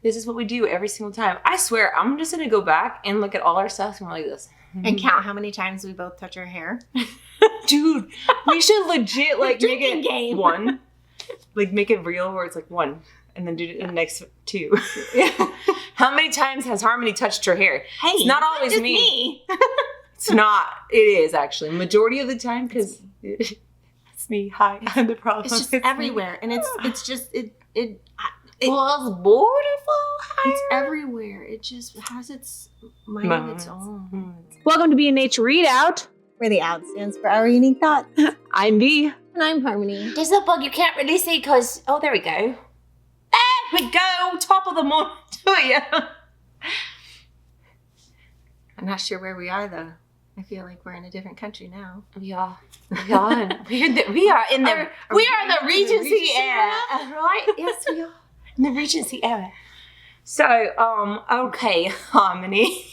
This is what we do every single time. I swear, I'm just going to go back and look at all our stuff and we're like this. And count how many times we both touch our hair. Dude, we should legit like make it game. 1. Like make it real where it's like 1 and then do the next 2. How many times has Harmony touched her hair? Hey, it's not always just me. It's not. It is actually. Majority of the time because it's me. Hi, I'm the problem. It's just everywhere. And it's just, well, it's beautiful. It's everywhere. It just has its mind of its own. Welcome to BNH.READOUT, Where the out stands for our unique thought. I'm B. And I'm Harmony. There's a bug you can't really see because, oh, there we go. There we go. Top of the morning to you. I'm not sure where we are, though. I feel like we're in a different country now. We are in the Regency era, right? Yes, we are in the Regency era. So, okay, Harmony.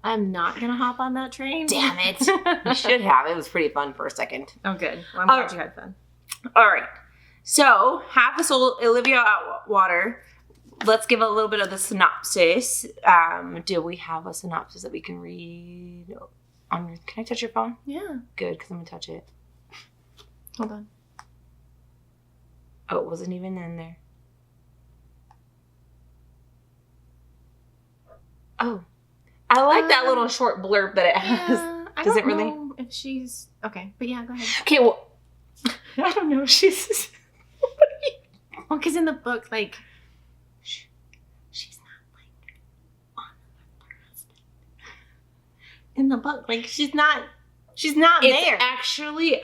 I'm not gonna hop on that train. Damn it! You should have. It was pretty fun for a second. Oh, good. Well, I'm glad you had fun. All right. So, half a soul, Olivia Atwater. Let's give a little bit of the synopsis. Do we have a synopsis that we can read? Can I touch your phone? Yeah. Good, because I'm going to touch it. Hold on. Oh, it wasn't even in there. Oh. I like that little short blurb that it has. Yeah, I Does don't it really? know if she's... Okay, but yeah, go ahead. Okay, well, I don't know. She's... Well, because in the book, like... She's not, like, on her husband. In the book, like, she's not there. Actually,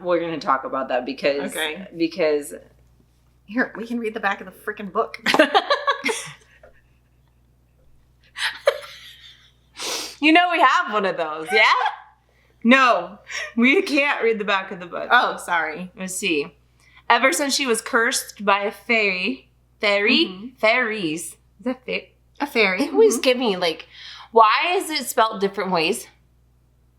we're going to talk about that because... Okay. Because... Here, we can read the back of the freaking book. You know we have one of those, yeah? No, we can't read the back of the book. Oh, sorry. Let's see. Ever since she was cursed by a fairies. Is that A fairy. It always give me like, why is it spelled different ways?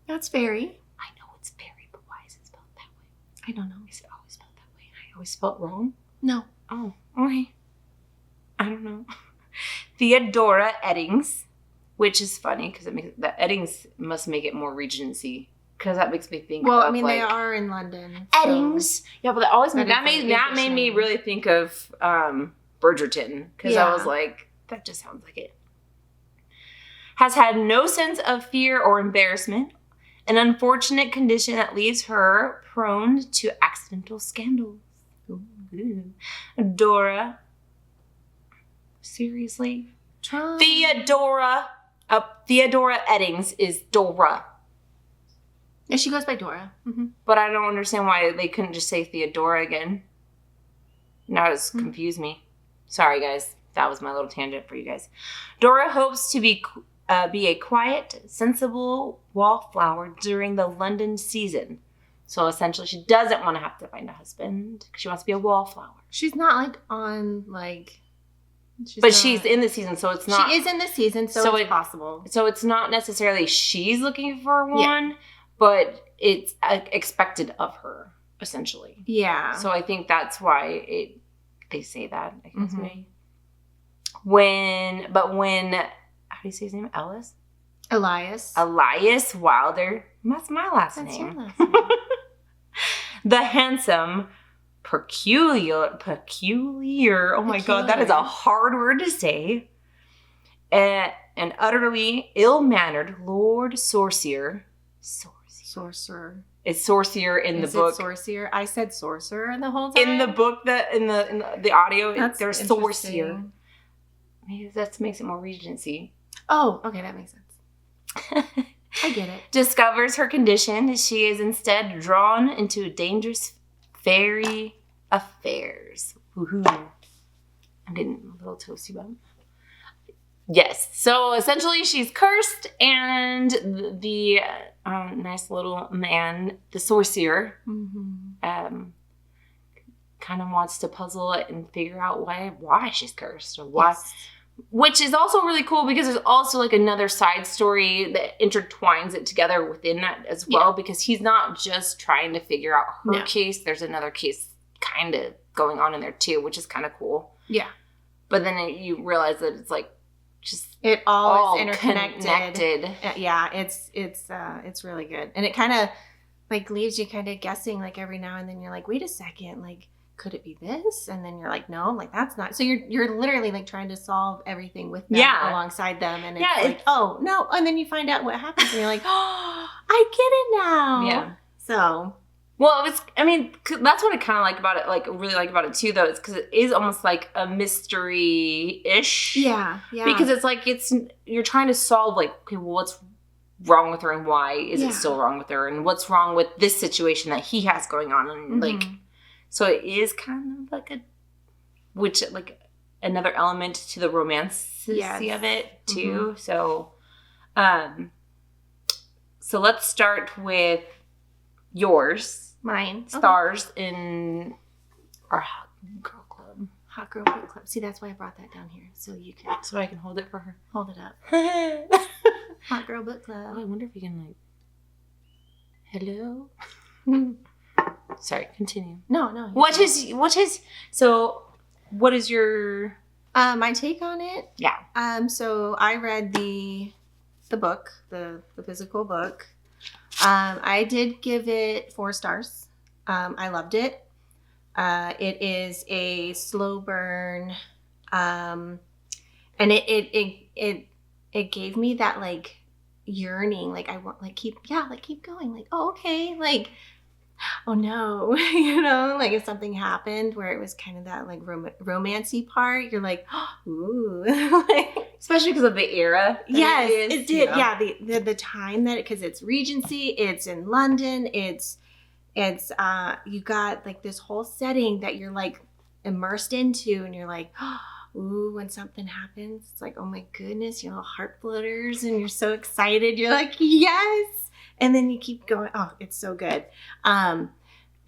That's fairy. I know it's fairy, but why is it spelled that way? I don't know. Is it always spelled that way? I always spelled wrong? No. Oh, okay. I don't know. Theodora Eddings. Which is funny because the Eddings must make it more Regency because that makes me think. Well, of, I mean, like, they are in London. Eddings, So. yeah, but that English made me name. really think of Bridgerton because I was like, that just sounds like it. Has had no sense of fear or embarrassment, an unfortunate condition that leaves her prone to accidental scandals. Ooh. Dora, seriously, Theodora Eddings is Dora. Yeah, she goes by Dora. Mm-hmm. But I don't understand why they couldn't just say Theodora again. Now it's confused me. Sorry, guys. That was my little tangent for you guys. Dora hopes to be a quiet, sensible wallflower during the London season. So essentially, she doesn't want to have to find a husband. She wants to be a wallflower. She's not like on like... She's in the season, so it's not... She is in the season, so it's possible. So it's not necessarily she's looking for one, but it's expected of her, essentially. Yeah. So I think that's why they say that, I guess, maybe. When, how do you say his name? Elias Wilder. That's my last name. Your last name. The handsome... Peculiar. Oh my God, that is a hard word to say. And utterly ill-mannered Lord Sorcerer. Sorcerer. It's Sorcerer in the book. Sorcerer. I said sorcerer the whole time. In the book, in the audio, there's Sorcerer. Maybe that makes it more Regency. Oh, okay, that makes sense. I get it. Discovers her condition. She is instead drawn into dangerous fairy affairs. Woohoo. I'm getting a little toasty bum. Yes. So essentially she's cursed and the nice little man, the sorcerer, kind of wants to puzzle it and figure out why she's cursed or why. Yes. Which is also really cool because there's also like another side story that intertwines it together within that as well because he's not just trying to figure out her case. There's another case kind of going on in there too, which is kind of cool. Yeah. but then you realize that it's like just it all is interconnected. connected. Yeah, it's really good, and it kind of like leaves you kind of guessing like every now and then. You're like, wait a second, like could it be this? And then you're like, no, like that's not. So you're literally like trying to solve everything with them alongside them, and it's like, oh no, and then you find out what happens, and you're like, oh, I get it now. Yeah. So. Well, that's what I kind of like about it, like really like about it too, though. It's because it is almost like a mystery-ish. Yeah, yeah. Because it's like you're trying to solve like, okay, well, what's wrong with her and why is it still wrong with her, and what's wrong with this situation that he has going on, and like, so it is kind of like like another element to the romance of it too. So, so let's start with yours. Mine. Stars in our Hot Girl Club. Hot Girl Book Club. See, that's why I brought that down here. So I can hold it for her. Hold it up. Hot Girl Book Club. Oh, I wonder if you can hello? Sorry, continue. No. What is your my take on it? Yeah. So I read the book, the physical book. I did give it 4 stars. I loved it. It is a slow burn. And it gave me that like yearning. Like I want, like keep going. Like, oh, okay. Like, oh no, like if something happened where it was kind of that like romancy part, you're like, ooh, especially because of the era. Yes, it did. Yeah, the time that because it's Regency, it's in London, it's you got like this whole setting that you're like immersed into, and you're like, ooh, when something happens, it's like, oh my goodness, your little heart flutters, and you're so excited. You're like, yes. And then you keep going. Oh, it's so good. I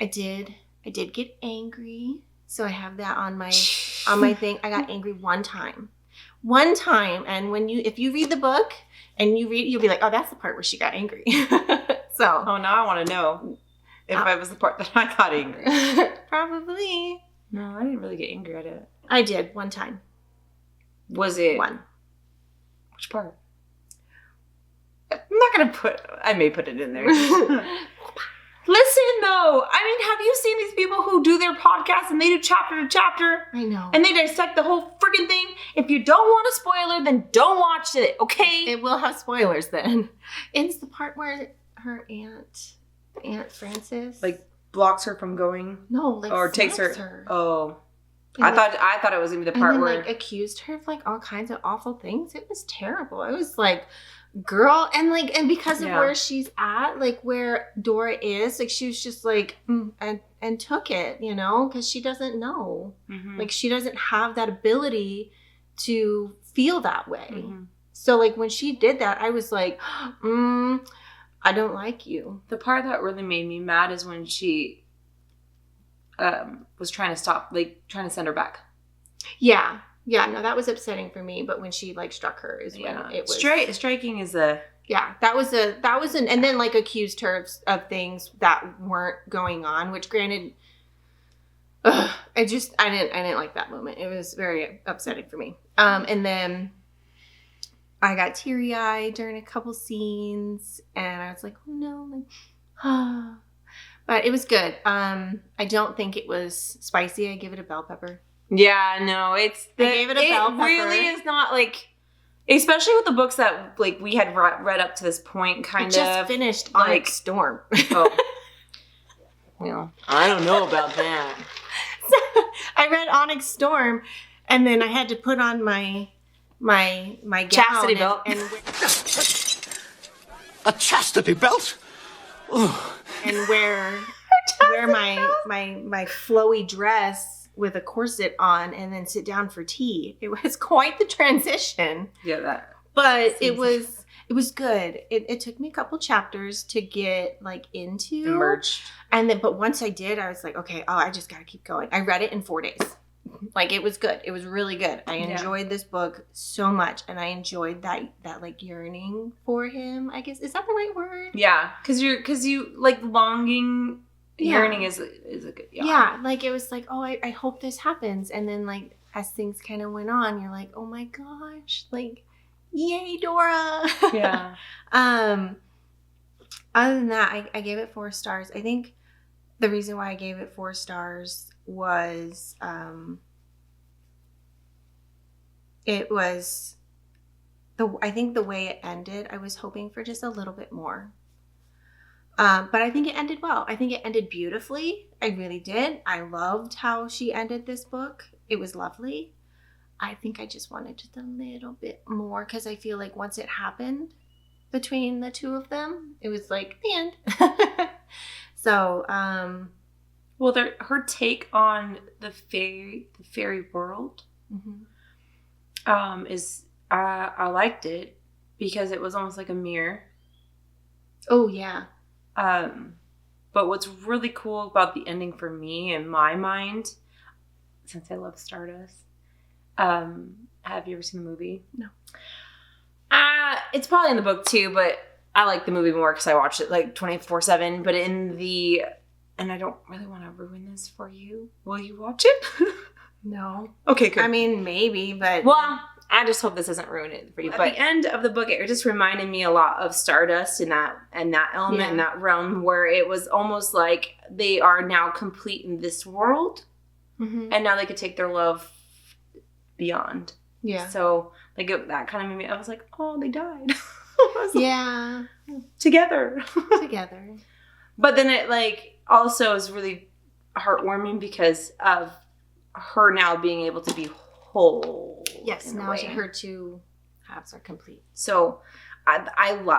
did get angry. So I have that on my thing. I got angry one time. And if you read the book and you'll be like, oh, that's the part where she got angry. So. Oh, now I want to know if it was the part that I got angry. Probably. No, I didn't really get angry at it. I did one time. Was it? One. Which part? I'm not going to I may put it in there. Listen, though. I mean, have you seen these people who do their podcasts and they do chapter to chapter? I know. And they dissect the whole freaking thing? If you don't want a spoiler, then don't watch it, okay? It will have spoilers then. It's the part where her Aunt Frances. Like, blocks her from going? No, like, or takes her. Oh. And I thought it was going to be the part and then, where. Like, accused her of, like, all kinds of awful things. It was terrible. It was like, girl, and because of where she's at, like where Dora is, like she was just like and took it, because she doesn't know, like she doesn't have that ability to feel that way. So like when she did that, I was like, I don't like you. The part that really made me mad is when she was trying to send her back. Yeah, no, that was upsetting for me. But when she like struck her is when it was striking is a that was and then like accused her of things that weren't going on. Which granted, I didn't like that moment. It was very upsetting for me. And then I got teary eyed during a couple scenes, and I was like, oh no, but it was good. I don't think it was spicy. I give it a bell pepper. Yeah, no, I gave it a bell pepper. It really is not like, especially with the books that like we had read up to this point, just finished Onyx Storm. Oh, well, I don't know about that. So I read Onyx Storm, and then I had to put on my gown chastity belt and a chastity belt. Ooh. And wear my flowy dress with a corset on, and then sit down for tea. It was quite the transition. Yeah, but it was good. It took me a couple chapters to get like into emerged, but once I did, I was like, okay, I just gotta keep going. I read it in 4 days. Like it was good. It was really good. I enjoyed this book so much, and I enjoyed that like yearning for him. I guess, is that the right word? Yeah, because you like longing. Yearning is a good, yeah, like it was like, oh, I hope this happens, and then like as things kind of went on, you're like, oh my gosh, like, yay, Dora. Yeah. Other than that, I gave it 4 stars. I think the reason why I gave it 4 stars was it was I think the way it ended, I was hoping for just a little bit more. But I think it ended well. I think it ended beautifully. I really did. I loved how she ended this book. It was lovely. I think I just wanted just a little bit more because I feel like once it happened between the two of them, it was like the end. So, well, her take on the fairy world, is I liked it because it was almost like a mirror. Oh yeah. But what's really cool about the ending for me in my mind, since I love Stardust, have you ever seen the movie? No. It's probably in the book too, but I like the movie more because I watched it like 24/7. But and I don't really want to ruin this for you. Will you watch it? No. Okay, good. I mean, maybe, but Well, I just hope this doesn't ruin it for you. At the end of the book, it just reminded me a lot of Stardust in that element, in that realm, where it was almost like they are now complete in this world, and now they could take their love beyond. Yeah. So like that kind of made me. I was like, oh, they died. Yeah. Together. Together. But then it like also is really heartwarming because of her now being able to be whole. Yes, now her 2 halves are complete. So I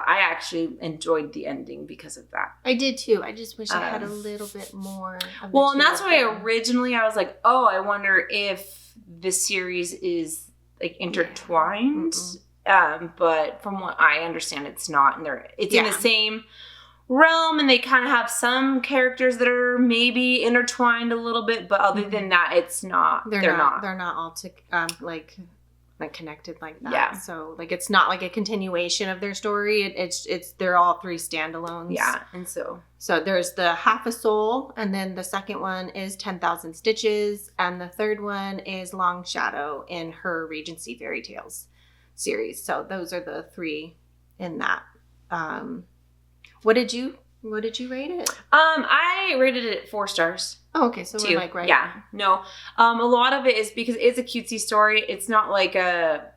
actually enjoyed the ending because of that. I did too. I just wish I had a little bit more. Well, and that's why originally I was like, oh, I wonder if this series is like intertwined. But from what I understand, it's not. And it's in the same realm, and they kind of have some characters that are maybe intertwined a little bit, but other than that, it's not. They're not. They're not all like connected like that. Yeah. So like it's not like a continuation of their story. It's they're all 3 standalones. Yeah. And so there's the Half a Soul, and then the second one is 10,000 Stitches, and the third one is Long Shadow in her Regency Fairy Tales series. So those are the 3 in that. What did you rate it? I rated it 4 stars. Oh, okay. So we're like right. Yeah. No. A lot of it is because it's a cutesy story. It's not like a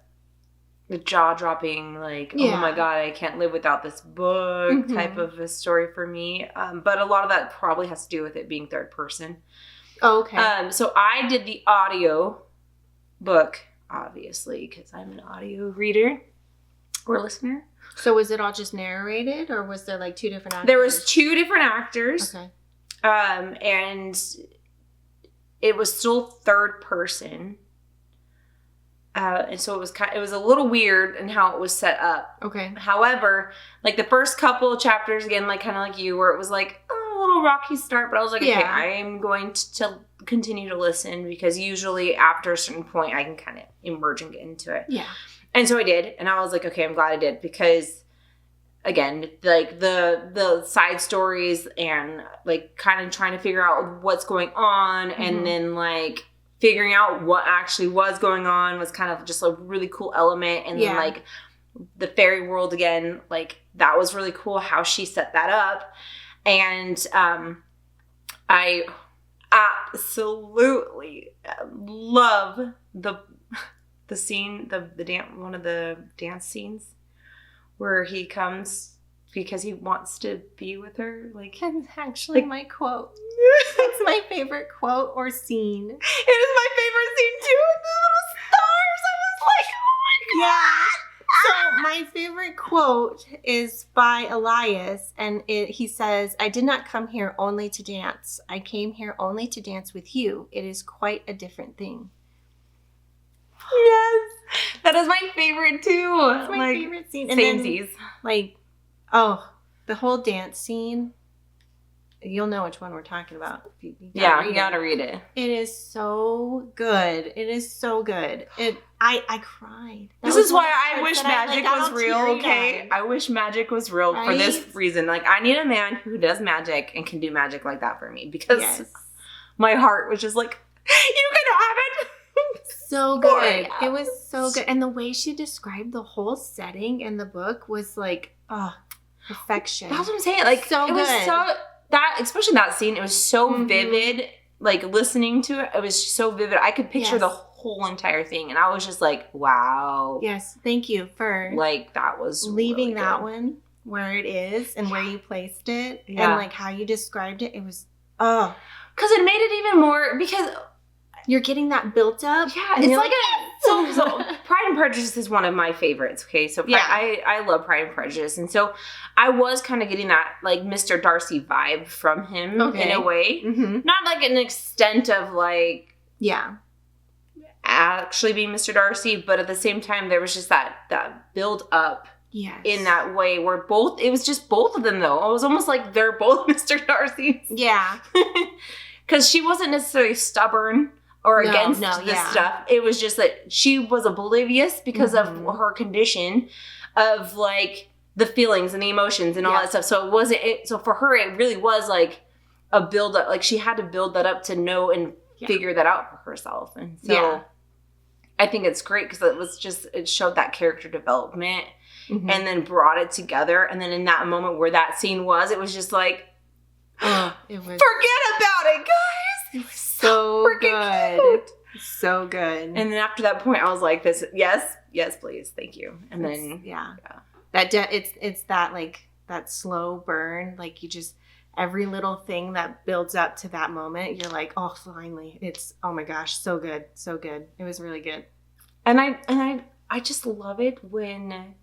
jaw-dropping, like, oh my God, I can't live without this book type of a story for me. But a lot of that probably has to do with it being third person. Oh, okay. So I did the audio book, obviously, because I'm an audio reader or listener. So was it all just narrated, or was there like 2 different actors? There was 2 different actors. Okay. And it was still third person. And so it was a little weird in how it was set up. Okay. However, like the first couple of chapters, again, like kind of like you, where it was like a little rocky start, but I was like, okay, I am going to continue to listen, because usually after a certain point, I can kind of emerge and get into it. Yeah. And so I did, and I was like, okay, I'm glad I did, because again, like the side stories and like kind of trying to figure out what's going on, and then like figuring out what actually was going on was kind of just a really cool element. And then like the fairy world again, like that was really cool how she set that up. And I absolutely love the scene, the dance, one of the dance scenes where he comes because he wants to be with her. Like, that's actually my quote. That's my favorite quote or scene. It is my favorite scene too, with the little stars. I was like, oh my God. So my favorite quote is by Elias, and he says, "I did not come here only to dance. I came here only to dance with you. It is quite a different thing." Yes, that is my favorite too. It's my favorite scene. And Samesies. Like, the whole dance scene. You'll know which one we're talking about. You gotta read it. It is so good. It is so good. I cried. This is why I wish magic was real, okay? I wish magic was real for this reason. Like, I need a man who does magic and can do magic like that for me, because my heart was just like, you can have it. So good. Boy, It was so good. And the way she described the whole setting in the book was like, perfection. That's what I'm saying. Like, So it was good. so, that, especially that scene, it was so Mhm. vivid. Like, listening to it, it was so vivid. I could picture Yes. the whole entire thing. And I was just like, wow. Yes, thank you for Like, that was leaving really that good. one where it is and where you placed it. Yeah. And like how you described it. It was, Because it made it even more, because, you're getting that built up. yeah, and it's you're like so Pride and Prejudice is one of my favorites, okay? So Yeah. I love Pride and Prejudice. And so I was kind of getting that, like, Mr. Darcy vibe from him in a way. Mm-hmm. Not like an extent of, like, Yeah. actually being Mr. Darcy, but at the same time, there was just that build up Yes. in that way where it was just both of them, though. It was almost like they're both Mr. Darcy. Yeah. Because she wasn't necessarily stubborn or No, against no, the yeah. stuff. It was just that she was oblivious because Mhm. of her condition of, like, the feelings and the emotions and all Yeah. that stuff. So so for her, it really was like a build up. Like, she had to build that up to know and Yeah. figure that out for herself. And so Yeah. I think it's great because it showed that character development Mhm. and then brought it together. And then in that moment where that scene was, it was just like, it was forget about it, guys. so freaking good. So good. And then after that point, I was like, "This, yes, please, thank you." And then, yeah. yeah. It's that, like, that slow burn. Like, you just, every little thing that builds up to that moment, you're like, oh, finally. It's, oh my gosh, so good. So good. It was really good. And I just love it when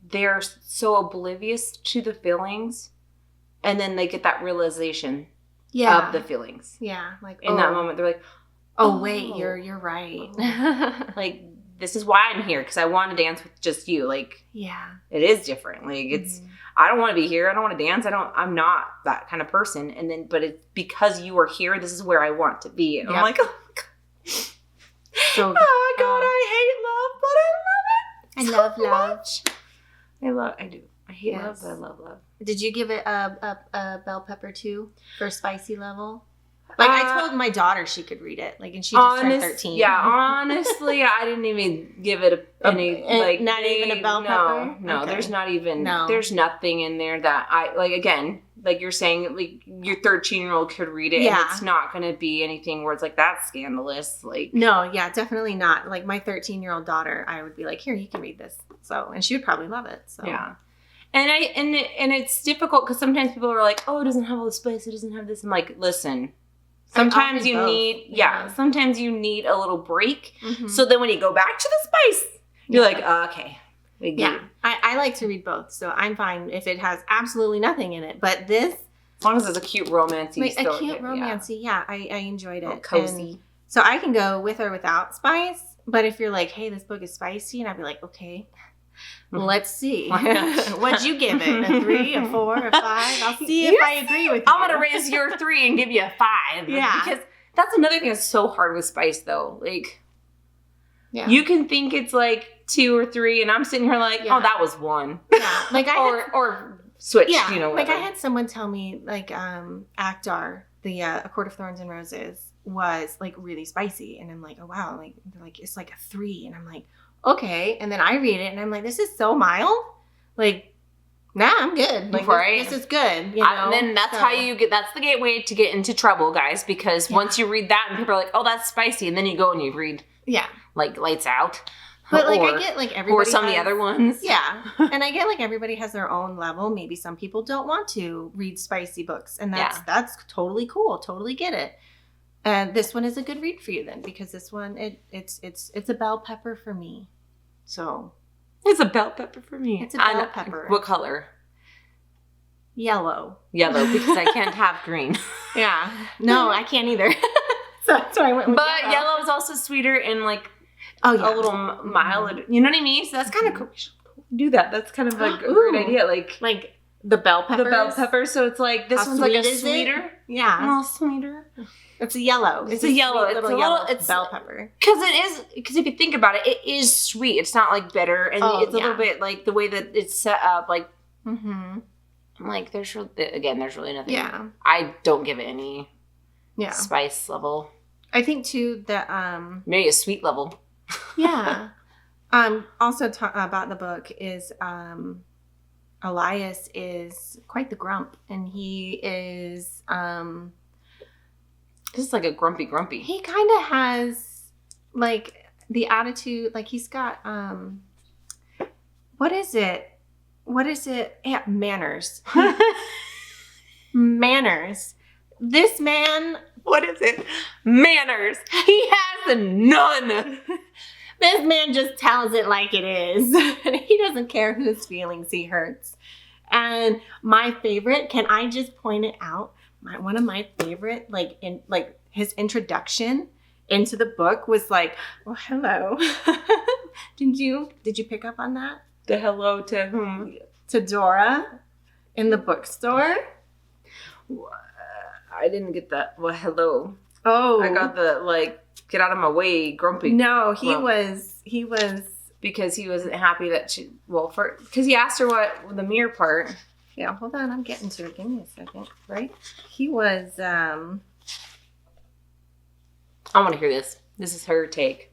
they're so oblivious to the feelings, and then they get that realization Yeah. of the feelings. Yeah. Like, In that moment, they're like, Oh, wait, you're right. like, this is why I'm here, because I want to dance with just you. Like, Yeah. it is different. Like, it's, Mhm. I don't want to be here. I don't want to dance. I'm not that kind of person. And then, but it's because you are here, this is where I want to be. And I'm Yep. like, oh my God. So Oh my God, I hate love, but I love it. I love love. I do. I hate love, Yes. but I love love. Did you give it a bell pepper too for spicy level? Like, I told my daughter she could read it. Like, and she just turned 13. Yeah, honestly, I didn't even give it any, like, not even a bell pepper? No, Okay. there's not even, No. there's nothing in there that I, like, again, like you're saying, like, your 13-year-old could read it, Yeah. and it's not going to be anything where it's like, that's scandalous, like. No, yeah, definitely not. Like, my 13-year-old daughter, I would be like, here, you can read this. So, and she would probably love it. So, Yeah. And it's difficult because sometimes people are like, oh, it doesn't have all the spice, it doesn't have this. I'm like, listen, sometimes I'll do you both. need, Yeah. sometimes you need a little break. Mhm. So then when you go back to the spice, you're like, okay. We get Yeah, it. I like to read both, so I'm fine if it has absolutely nothing in it. But this, As long as it's a cute romance, like, a cute romancy, yeah, I enjoyed it. Cozy. And so I can go with or without spice. But if you're like, hey, this book is spicy, and I'd be like, okay, let's see. What'd you give it? A 3, a 4, a 5? I'll see if I agree with you. I'm going to raise your 3 and give you a 5. Yeah. Because that's another thing that's so hard with spice, though. Like, Yeah. you can think it's like 2 or 3, and I'm sitting here like, Yeah. oh, that was 1. Yeah. Like, I had, or switch, yeah, you know, like, whatever. I had someone tell me, like, Actar, the A Court of Thorns and Roses, was, like, really spicy. And I'm like, oh, wow. Like, they're like, it's like a 3. And I'm like, okay. And then I read it, and I'm like, this is so mild. Like, nah, I'm good. Like, Right. this is good. You know? And then that's So- how you get, that's the gateway to get into trouble, guys, because Yeah. once you read that and people are like, oh, that's spicy, and then you go and you read, Yeah. like, Lights Out. But, like, or, I get, like, everybody or some of the has- other ones. Yeah. And I get, like, everybody has their own level. Maybe some people don't want to read spicy books, and that's totally cool. Totally get it. And this one is a good read for you then, because this one it's a bell pepper for me. So It's a bell pepper for me. It's a bell pepper. What color? yellow. Yellow, because I can't have green. Yeah. No, I can't either. So that's why I went with But yellow is also sweeter and, like, Oh yeah. a little mild. You know what I mean? So that's kind of cool. We should do that. That's kind of like a Ooh. great idea. Like the bell pepper. the bell pepper. So it's like this How one's like a sweet is it? sweeter. A Yeah. little sweeter. It's a yellow. It's a yellow. sweet It's little a yellow little- it's- bell pepper. Because if you think about it, it is sweet. It's not like bitter, and Oh, it's a yeah. little bit like the way that it's set up. Like, Mm-hmm. I'm like, there's really nothing. Yeah. I don't give it any Yeah. spice level. I think too that maybe a sweet level. yeah. Also about the book is Elias is quite the grump, and he is this is like a grumpy. he kind of has like the attitude, like he's got what is it? Yeah, manners. Manners. This man, What is it? Manners. He has none. this man just tells it like it is. He doesn't care whose feelings he hurts. And my favorite, can I just point it out? One of my favorite, like his introduction into the book was like, "Well, hello." Did you pick up on that? The hello to whom? To Dora in the bookstore. I didn't get that. Well, hello. Oh, I got the like, get out of my way, grumpy. No, he grump. was Because he wasn't happy that she. Well, because he asked her what the mirror part. Yeah, hold on, I'm getting to it. Give me a second. Right? He was I want to hear this. This is her take.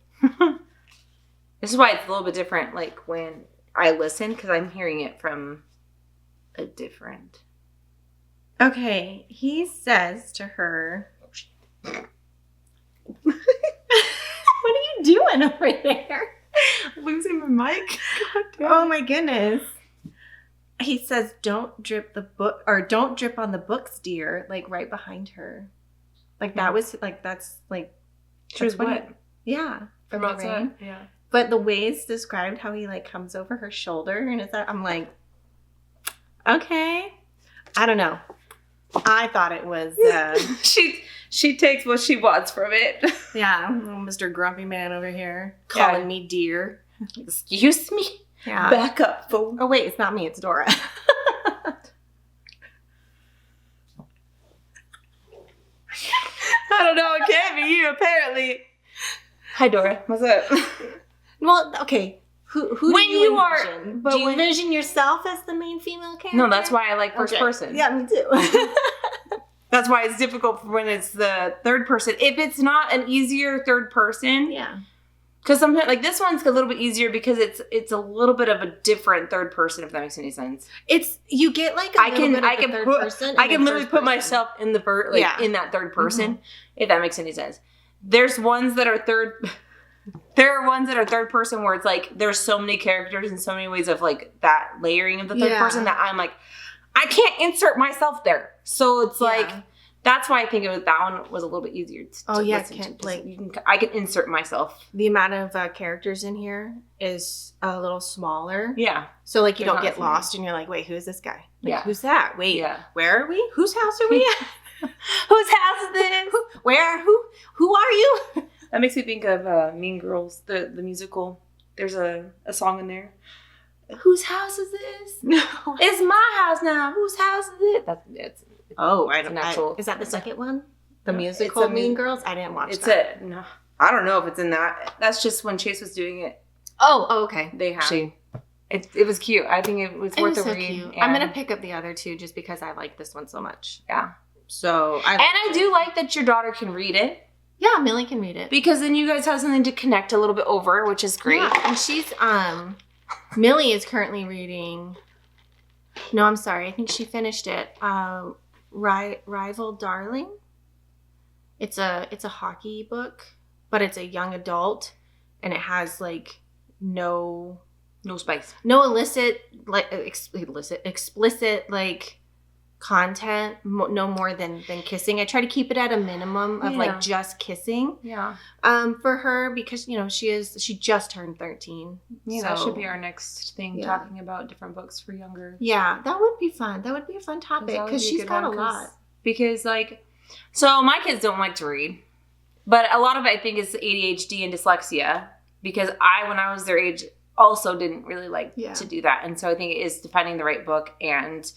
This is why it's a little bit different. Like when I listen, because I'm hearing it from a different. okay. He says to her, "What are you doing over there?" Losing my mic. God damn. Oh my goodness. He says, "Don't drip on the books, dear," like right behind her. Like that was like that's like She was that's what wet. yeah. From the outside. rain. Yeah. But the way it's described, how he like comes over her shoulder and it's I'm like, okay. I don't know. I thought it was She takes what she wants from it. yeah, little Mr. Grumpy Man over here calling me dear. Excuse me. Yeah. Back up, fool. Oh wait, it's not me, it's Dora. I don't know. It can't be you. Apparently. Hi, Dora. What's up? Well, okay. Who When do you you are- envision? but Do you when- envision yourself as the main female character? No, that's why I like first Okay. person. Yeah, me too. That's why it's difficult when it's the third person. If it's not an easier third person, yeah. because sometimes like this one's a little bit easier because it's a little bit of a different third person. If that makes any sense. It's you get like a little bit of the third person. I and can the literally first put person. myself in the in that third person. If that makes any sense. There's ones that are third. There are ones that are third person where it's like there's so many characters and so many ways of like that layering of the third Yeah. person that I'm like I can't insert myself there. So it's like that's why I think that one was a little bit easier to listen to. like I can insert myself. the amount of characters in here is a little smaller. Yeah. So like you There's don't not get as many. lost and you're like, wait, who is this guy? Like, Yeah. who's that? Wait, Yeah. where are we? Whose house are we at? Whose house is this? Where? Who are you? That makes me think of Mean Girls, the musical. There's a song in there. Whose house is this? No. It's my house now. Whose house is it? It's Oh, It's an actual- is that the second one? The No, musical it's a Mean Girls? I didn't watch it's that. no. I don't know if it's in that. That's just when Chase was doing it. Oh, okay. They had. It was cute. I think it was It worth was a so read. cute. and- I'm gonna pick up the other two just because I like this one so much. Yeah. So And I do like that your daughter can read it yeah, Millie can read it. because then you guys have something to connect a little bit over, which is great. Yeah, and she's Millie is currently reading. No, I'm sorry. I think she finished it. Rival Darling. It's a hockey book, but it's a young adult, and it has like no spice. illicit explicit like content, no more than kissing. I try to keep it at a minimum of Yeah. like just kissing. Yeah. For her because she just turned 13. Yeah, that So- should be our next thing, Yeah. talking about different books for younger. Yeah, that would be fun. That would be a fun topic That would because be a she's good got one, a lot. Because like, so my kids don't like to read, but a lot of it I think is ADHD and dyslexia because when I was their age also didn't really like to do that. And so I think it is finding the right book and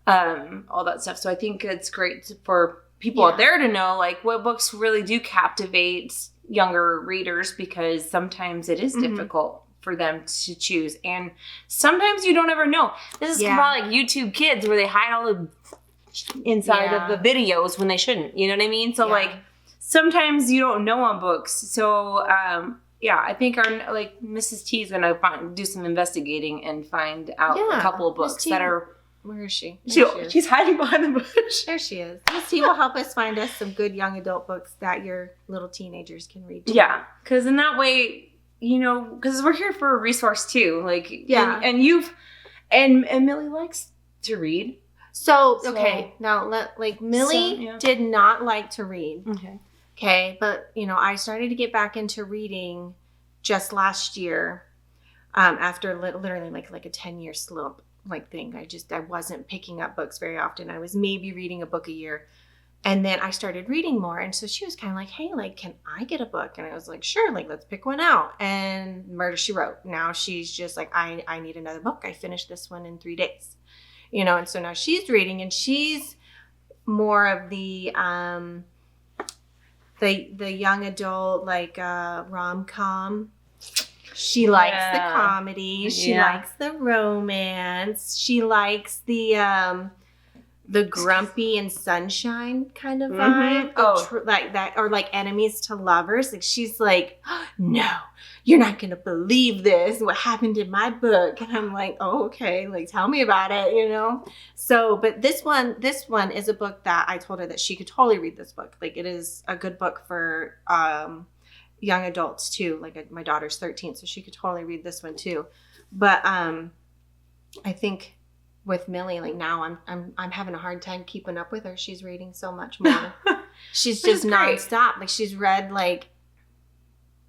all that stuff. So I think it's great for people out there to know like what books really do captivate younger readers because sometimes it is difficult for them to choose. And sometimes you don't ever know. This is probably like YouTube Kids where they hide all the inside of the videos when they shouldn't. You know what I mean? So like sometimes you don't know on books. So, I think our like Mrs. T is gonna do some investigating and find out a couple of books that are. Where is she? She's hiding behind the bush. There she is. Miss T will help us find us some good young adult books that your little teenagers can read too. Yeah, because in that way, because we're here for a resource too. Like, and Millie likes to read. So okay, now Millie did not like to read. Okay, but I started to get back into reading just last year, after literally like a 10-year slump. Thing. I wasn't picking up books very often. I was maybe reading a book a year. And then I started reading more. And so she was kind of like, hey, can I get a book? And I was like, sure, let's pick one out. And Murder, She Wrote. Now she's just like, I need another book. I finished this one in 3 days. And so now she's reading, and she's more of the young adult, rom-com. She likes the comedy. She likes the romance. She likes the grumpy and sunshine kind of vibe. Like that, or like enemies to lovers. Like she's like, oh, no, you're not gonna believe this. What happened in my book? And I'm like, oh, okay. Tell me about it. So, but this one is a book that I told her that she could totally read this book. It is a good book for young adults too. My daughter's 13, so she could totally read this one too. But I think with Millie, now I'm having a hard time keeping up with her. She's reading so much more. She's just nonstop. She's read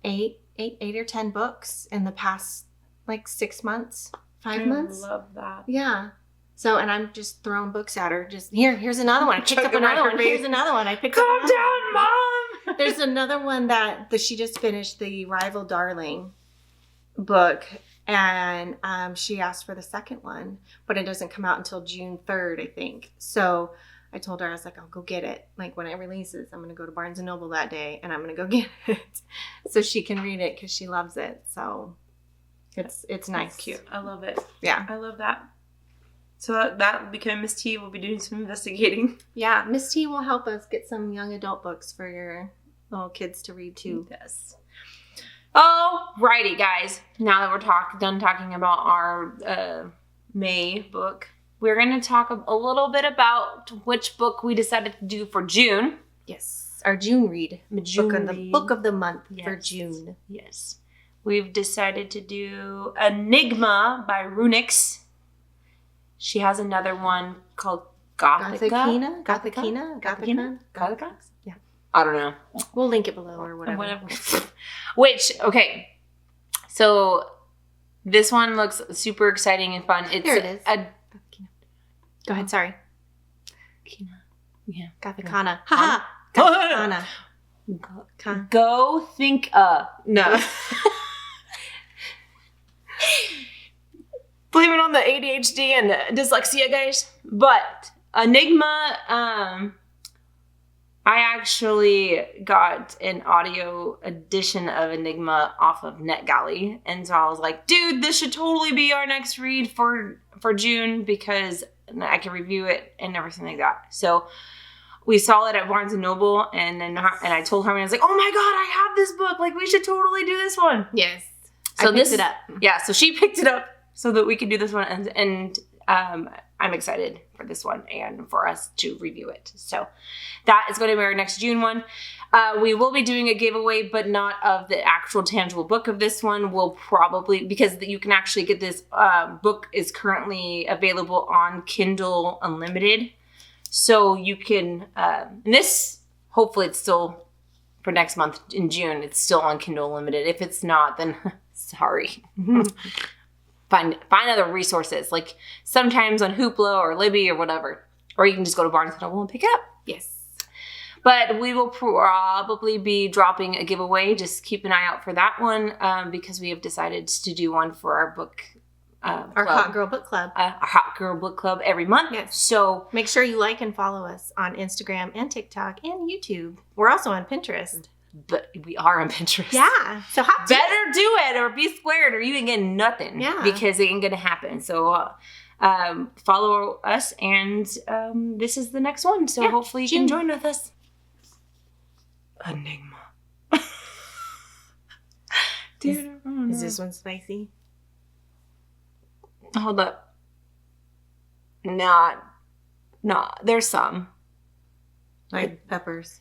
8 or 10 books in the past 6 months, 5 months. I love that. Yeah. So, and I'm just throwing books at her. Just here's another one. I picked up another one. Here's another one. I picked up another one. Calm down, Mom! There's another one that she just finished, the Rival Darling book. And she asked for the second one, but it doesn't come out until June 3rd, I think. So I told her, I was like, I'll go get it. When it releases, I'm going to go to Barnes & Noble that day, and I'm going to go get it so she can read it because she loves it. So it's nice. That's cute. I love it. Yeah. I love that. So that because Miss T will be doing some investigating. Yeah, Miss T will help us get some young adult books for your little kids to read too. Yes. Alrighty, guys. Now that we're done talking about our May book, we're going to talk a little bit about which book we decided to do for June. Yes, our June read. Book of the month for June. Yes. We've decided to do Enigma by Runix. She has another one called Gothica. Gothica? Yeah. I don't know. We'll link it below or whatever. Which, okay. So this one looks super exciting and fun. There it is. Go ahead, sorry. Yeah. Gothicana. Haha. Gothicana. Go think no. Blame it on the ADHD and dyslexia, guys. But Enigma, I actually got an audio edition of Enigma off of NetGalley. And so I was like, dude, this should totally be our next read for June because I can review it and everything like that. So we saw it at Barnes & Noble, and I told Harmony, I was like, oh my God, I have this book. We should totally do this one. Yes. So I picked it up. Yeah, so she picked it up so that we could do this one. And I'm excited for this one and for us to review it. So that is going to be our next June one. We will be doing a giveaway, but not of the actual tangible book of this one. We'll probably, because you can actually get this book is currently available on Kindle Unlimited. So you can, and this, hopefully it's still, for next month in June, it's still on Kindle Unlimited. If it's not, then sorry. Find other resources, sometimes on Hoopla or Libby or whatever. Or you can just go to Barnes & Noble and pick it up. Yes. But we will probably be dropping a giveaway. Just keep an eye out for that one because we have decided to do one for our book our Hot Girl Book Club. Our Hot Girl Book Club every month. Yes. So make sure you like and follow us on Instagram and TikTok and YouTube. We're also on Pinterest. But we are on Pinterest. Yeah. So better do it or be squared or you ain't getting nothing. Yeah. Because it ain't going to happen. So follow us and this is the next one. So hopefully you can join with us. Enigma. Dude, I don't know. Is this one spicy? Hold up. Not. There's some. Like peppers.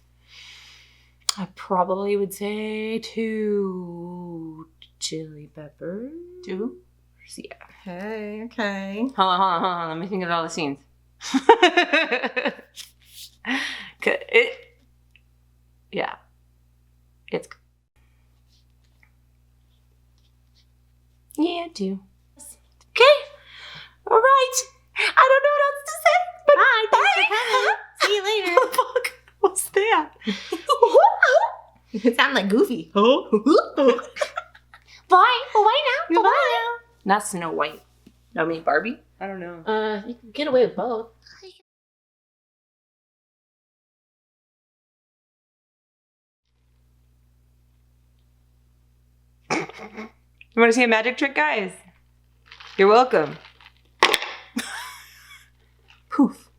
I probably would say 2 chili peppers. 2? Yeah. Okay. Hold on. Let me think of all the scenes. Yeah. It's. Yeah, 2. Okay. All right. I don't know what else to say. But Bye. Thanks for coming. See you later. What the fuck? What's that? It sounded like Goofy. Bye. Bye now. Goodbye now. Not Snow White. No, I mean Barbie. I don't know. You can get away with both. You want to see a magic trick, guys? You're welcome. Poof.